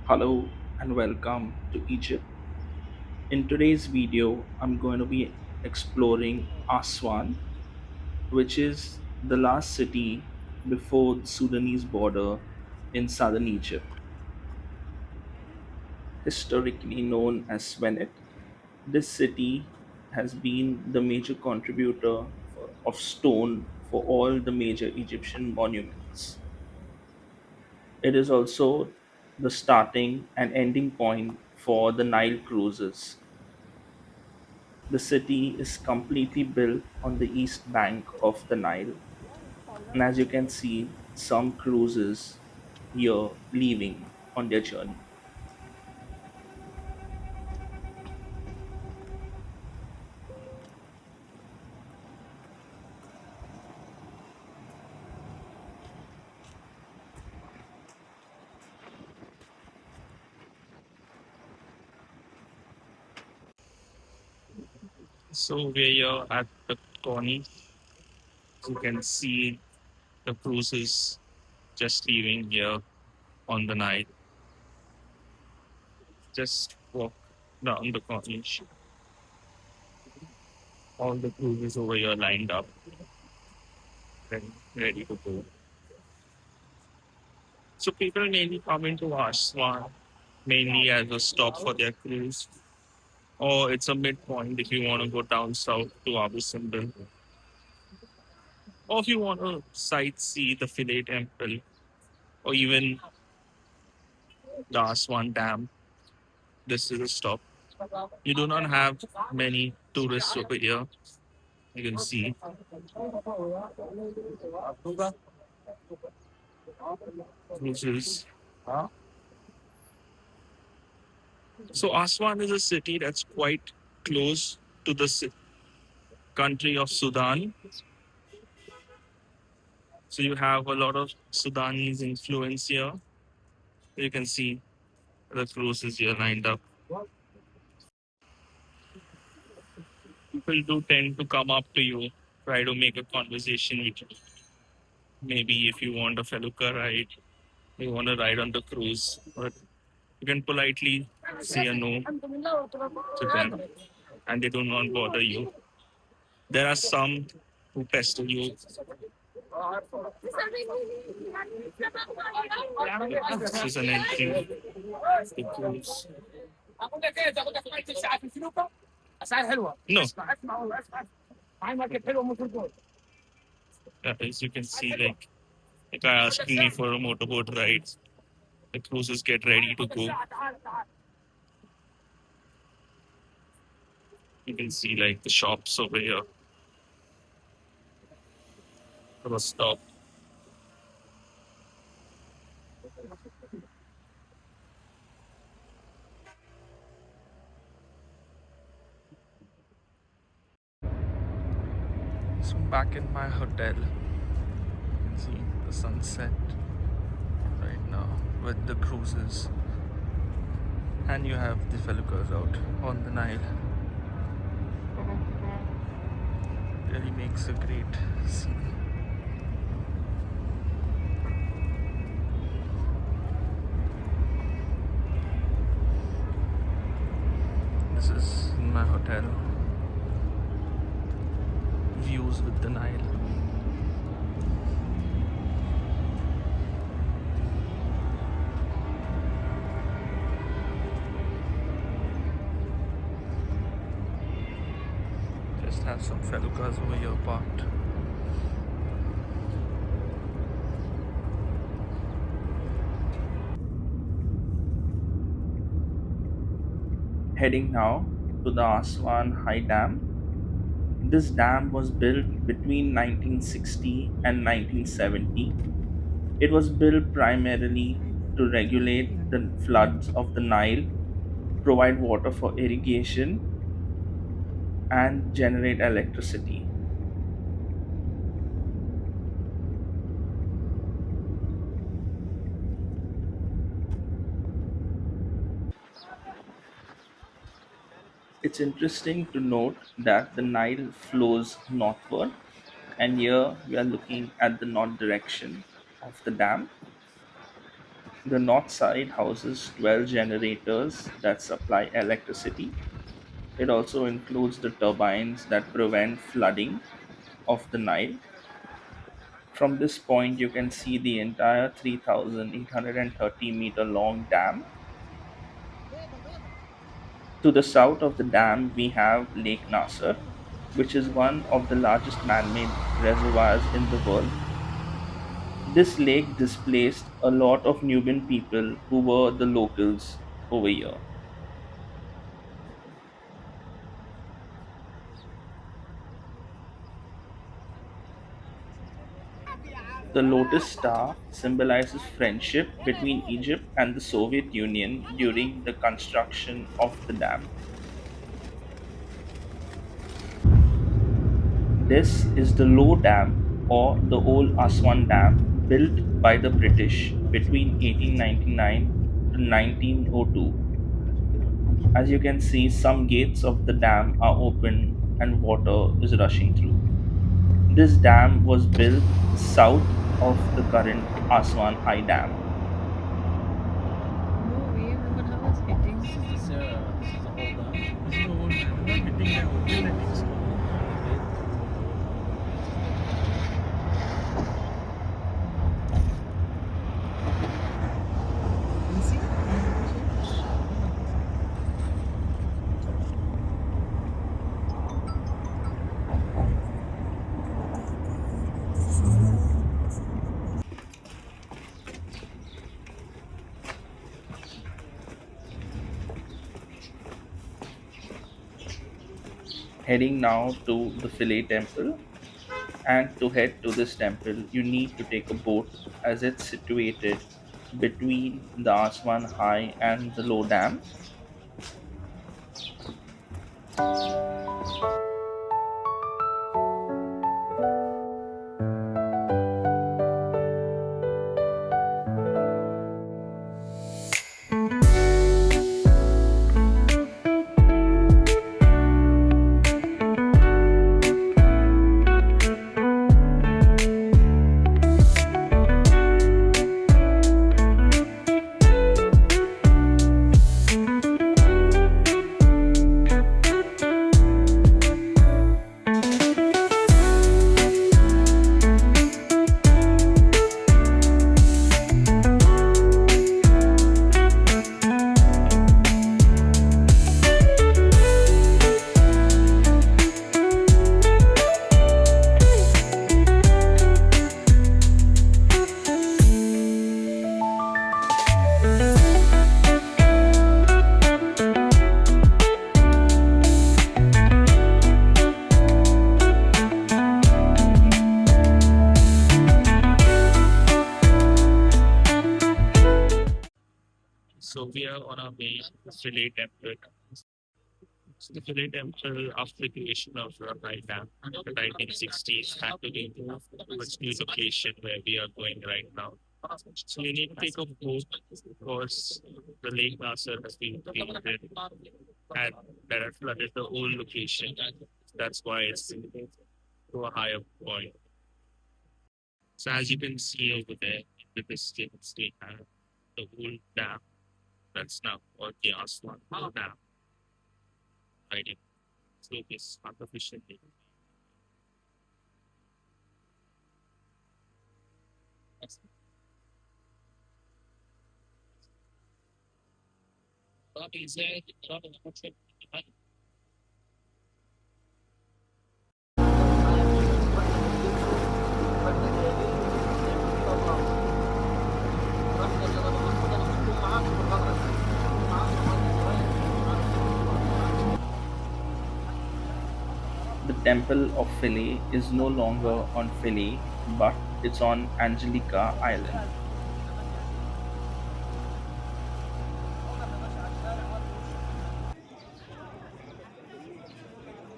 Hello and welcome to Egypt. In today's video, I'm going to be exploring Aswan, which is the last city before the Sudanese border in southern Egypt, historically known as Svenet. This city has been the major contributor of stone for all the major Egyptian monuments. It is also the starting and ending point for the Nile cruises. The city is completely built on the east bank of the Nile, and as you can see, some cruises here leaving on their journey. So we're here at the Corniche. You can see the cruises just leaving here on the night. Just walk down the Corniche. All the cruises over here lined up and ready to go. So people mainly come into Aswan mainly as a stop for their cruise, or it's a midpoint if you want to go down south to Abu Simbel, or if you want to sightsee the Philae Temple, or even the Aswan Dam. This is a stop. You do not have many tourists over here. You can see cruises. So Aswan is a city that's quite close to the country of Sudan. So you have a lot of Sudanese influence here. You can see the cruises here lined up. People do tend to come up to you, try to make a conversation with you. Maybe if you want a felucca ride, you want to ride on the cruise, but you can politely say a no to them and they do not bother you. There are some who pester you. This is an entry to cruise. No, as you can see, like the guy asking me for a motorboat ride. The cruises get ready to go. You can see like the shops over here for a stop. So back in my hotel, you can see the sunset right now with the cruises, and you have the feluccas out on the Nile. Really makes a great scene. This is in my hotel. Views with the Nile. Just have some feluccas over here parked. Heading now to the Aswan High Dam. This dam was built between 1960 and 1970. It was built primarily to regulate the floods of the Nile, provide water for irrigation, and generate electricity. It's interesting to note that the Nile flows northward, and here we are looking at the north direction of the dam. The north side houses 12 generators that supply electricity. It also includes the turbines that prevent flooding of the Nile. From this point, you can see the entire 3,830-meter long dam. To the south of the dam, we have Lake Nasser, which is one of the largest man made reservoirs in the world. This lake displaced a lot of Nubian people who were the locals over here. The lotus star symbolizes friendship between Egypt and the Soviet Union during the construction of the dam. This is the Low Dam or the Old Aswan Dam built by the British between 1899 to 1902. As you can see, some gates of the dam are open and water is rushing through. This dam was built south of the current Aswan High Dam. No way, but how it's hitting? This is the whole dam. This is the whole dam. Not hitting the open endings. You see? Heading now to the Philae Temple, and to head to this temple, you need to take a boat as it's situated between the Aswan High and the Low Dam. So we are on our way to Philae Temple. So the Philae Temple, after the creation of the High Dam in the 1960s, had to be moved to its new location where we are going right now. So you need to take a boat because the Lake Nasser has been created and that had flooded the old location. That's why it's moved to a higher point. So as you can see over there in the distance, we have the old dam that's now called the Aswan Dam, right? So this artificial lake. The Temple of Philae is no longer on Philae, but it's on Angelica Island.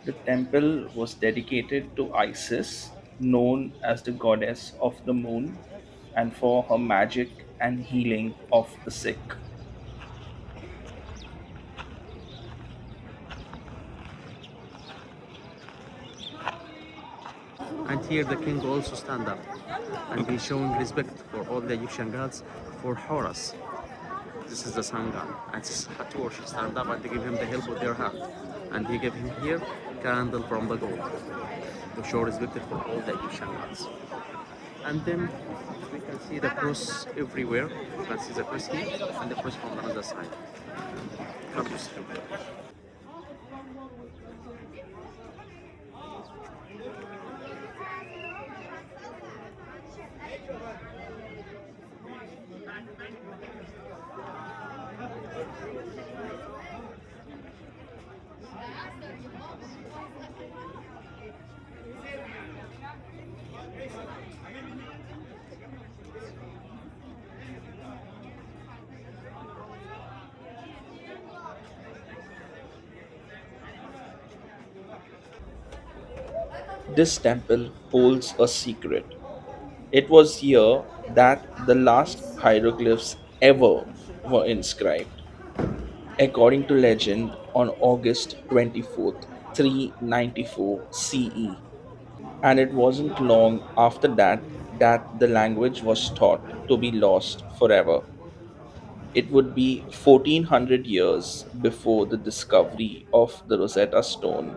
The temple was dedicated to Isis, known as the goddess of the moon, and for her magic and healing of the sick. And here the king also stand up, and he showing respect for all the Egyptian gods for Horus. This is the sun god. And this Hathor should stand up and they give him the help with their hand. And he gave him here candle from the gold to show respect for all the Egyptian gods. And then we can see the cross everywhere. You can see the cross here and the cross from another side. Come to see. This temple holds a secret. It was here that the last hieroglyphs ever were inscribed, according to legend, on August 24th, 394 CE. And it wasn't long after that the language was thought to be lost forever. It would be 1400 years before the discovery of the Rosetta Stone,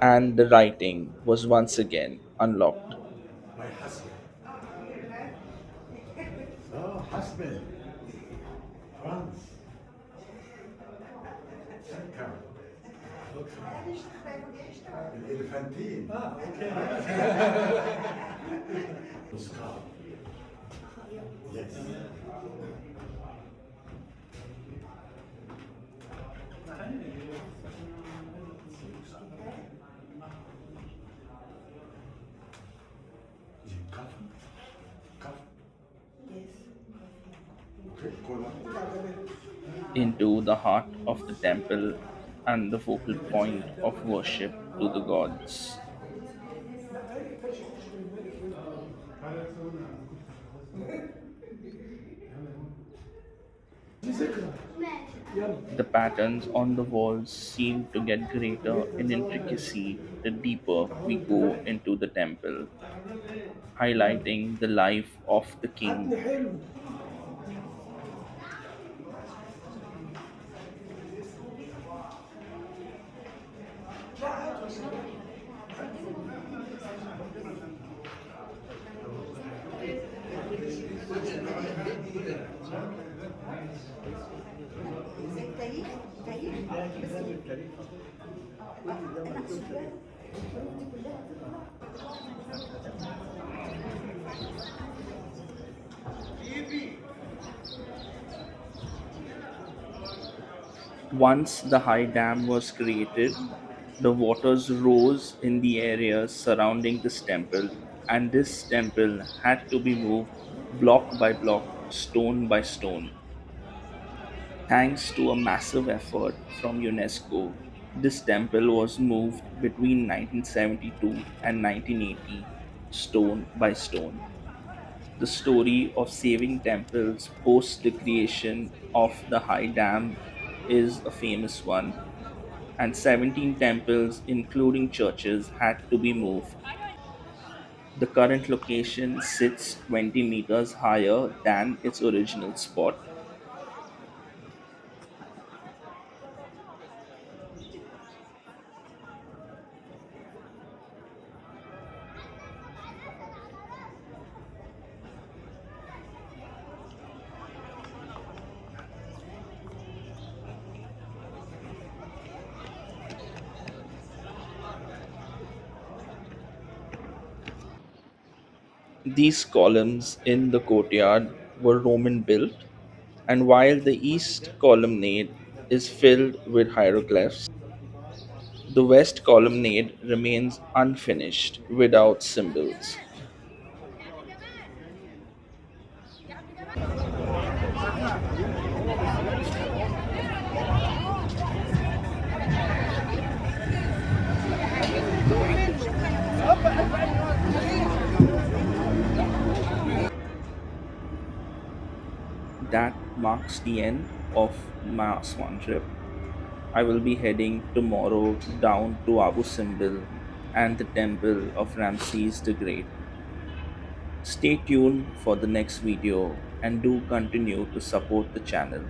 and the writing was once again unlocked. My husband. Oh, husband. France. Come. Elephantine. Ah, okay. Scar. Yes. Is it coffin? Coffin? Okay, cola. Into the heart of the temple and the focal point of worship to the gods. The patterns on the walls seem to get greater in intricacy the deeper we go into the temple, highlighting the life of the king. Once the high dam was created, the waters rose in the areas surrounding this temple, and this temple had to be moved block by block, stone by stone. Thanks to a massive effort from UNESCO, this temple was moved between 1972 and 1980, stone by stone. The story of saving temples post the creation of the High Dam is a famous one, and 17 temples, including churches, had to be moved. The current location sits 20 meters higher than its original spot. These columns in the courtyard were Roman built, and while the east colonnade is filled with hieroglyphs, the west colonnade remains unfinished without symbols. That marks the end of my Aswan trip. I will be heading tomorrow down to Abu Simbel and the temple of Ramses the Great. Stay tuned for the next video and do continue to support the channel.